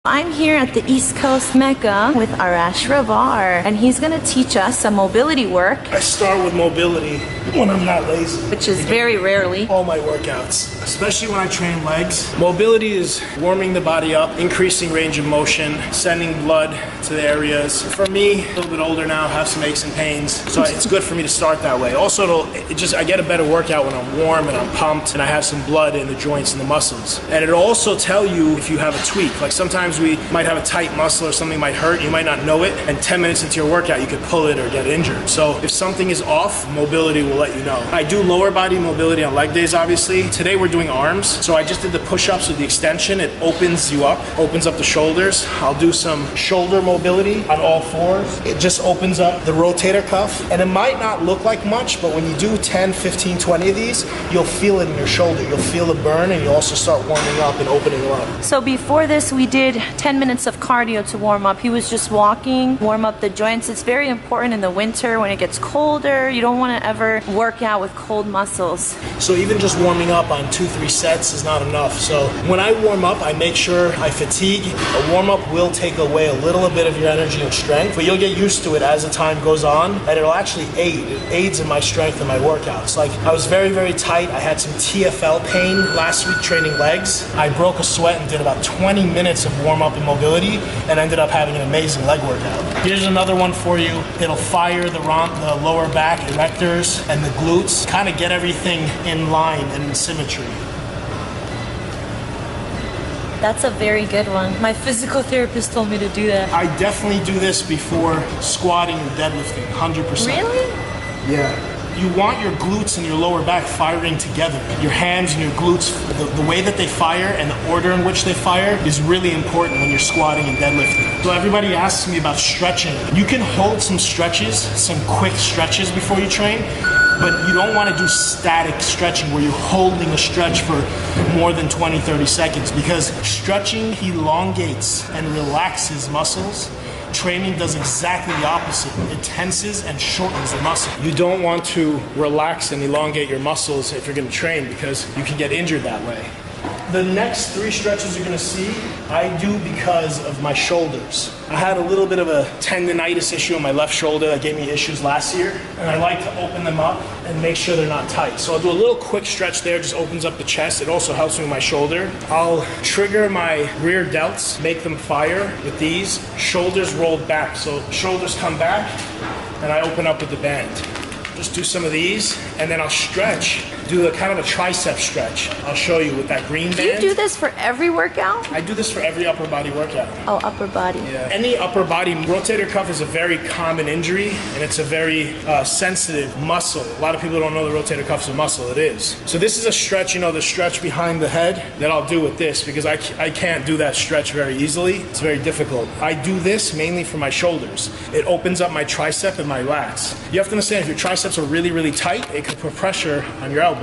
I'm here at the East Coast Mecca with ARASH RAHBAR, and he's gonna teach us some mobility work. I start with mobility when I'm not lazy. Which is very rarely. All my workouts, especially when I train legs. Mobility is warming the body up, increasing range of motion, sending blood to the areas. For me, a little bit older now, have some aches and pains, so it's good for me to start that way. Also, I get a better workout when I'm warm and I'm pumped and I have some blood in the joints and the muscles. And it'll also tell you if you have a tweak. Like sometimes we might have a tight muscle or something might hurt, you might not know it, and 10 minutes into your workout you could pull it or get injured. So if something is off, mobility will let you know. I do lower body mobility on leg days, obviously. Today we're doing arms, so I just did the push-ups with the extension. It opens you up, opens up the shoulders. I'll do some shoulder mobility on all fours. It just opens up the rotator cuff, and it might not look like much, but when you do 10, 15, 20 of these, you'll feel it in your shoulder. You'll feel the burn, and you'll also start warming up and opening up. So before this, we did 10 minutes of cardio to warm up. He was just walking, warm up the joints. It's very important in the winter when it gets colder. You don't want to ever work out with cold muscles. So even just warming up on 2-3 sets is not enough. So when I warm up, I make sure I fatigue. A warm up will take away a little bit of your energy and strength, but you'll get used to it as the time goes on, and it'll actually aid. It aids in my strength and my workouts. Like I was very, very tight. I had some TFL pain last week training legs. I broke a sweat and did about 20 minutes of warm up and mobility and ended up having an amazing leg workout. Here's another one for you. It'll fire the lower back, erectors, and the glutes. Kind of get everything in line and in symmetry. That's a very good one. My physical therapist told me to do that. I definitely do this before squatting and deadlifting, 100%. Really? Yeah. You want your glutes and your lower back firing together. Your hands and your glutes, the way that they fire and the order in which they fire is really important when you're squatting and deadlifting. So everybody asks me about stretching. You can hold some stretches, some quick stretches before you train, but you don't want to do static stretching where you're holding a stretch for more than 20, 30 seconds, because stretching elongates and relaxes muscles. Training does exactly the opposite. It tenses and shortens the muscle. You don't want to relax and elongate your muscles if you're going to train, because you can get injured that way. The next 3 stretches you're going to see, I do because of my shoulders. I had a little bit of a tendonitis issue on my left shoulder that gave me issues last year, and I like to open them up and make sure they're not tight. So I'll do a little quick stretch there, just opens up the chest. It also helps me with my shoulder. I'll trigger my rear delts, make them fire with these. Shoulders rolled back, so shoulders come back, and I open up with the band. Just do some of these, and then I'll stretch. Do a kind of a tricep stretch. I'll show you with that green band. Do you do this for every workout? I do this for every upper body workout. Oh, upper body. Yeah. Any upper body, rotator cuff is a very common injury, and it's a very sensitive muscle. A lot of people don't know the rotator cuff is a muscle. It is. So this is a stretch, you know, the stretch behind the head that I'll do with this, because I can't do that stretch very easily. It's very difficult. I do this mainly for my shoulders. It opens up my tricep and my lats. You have to understand, if your triceps are really, really tight, it could put pressure on your elbows.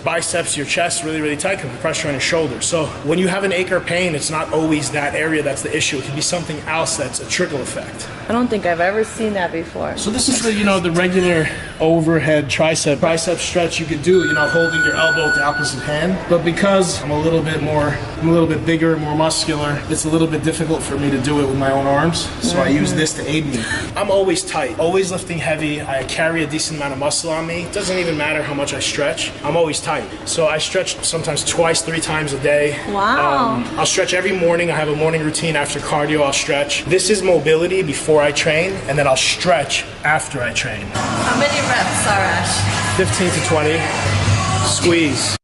Biceps, your chest, really, really tight, can put pressure on your shoulders. So when you have an ache or pain, it's not always that area that's the issue. It can be something else that's a trickle effect. I don't think I've ever seen that before. So this is the, you know, the regular overhead tricep stretch you could do, you know, holding your elbow with the opposite hand. But because I'm a little bit bigger, more muscular, it's a little bit difficult for me to do it with my own arms. So I use this to aid me. I'm always tight, always lifting heavy. I carry a decent amount of muscle on me. It doesn't even matter how much I stretch. I'm always tight. So I stretch sometimes 2-3 times a day. Wow. I'll stretch every morning. I have a morning routine. After cardio, I'll stretch. This is mobility before I train, and then I'll stretch after I train. How many reps, ARASH? 15 to 20. Squeeze.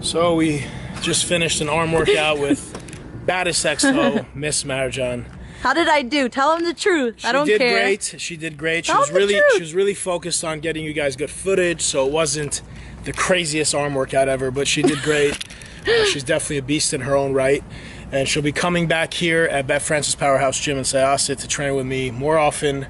So we just finished an arm workout with Baddestxo, Miss Marjan. How did I do? Tell them the truth. I don't care. She did great. She did great. She was really focused on getting you guys good footage, so it wasn't the craziest arm workout ever, but she did great. She's definitely a beast in her own right, and she'll be coming back here at Bet Francis Powerhouse Gym in Syosset to train with me more often.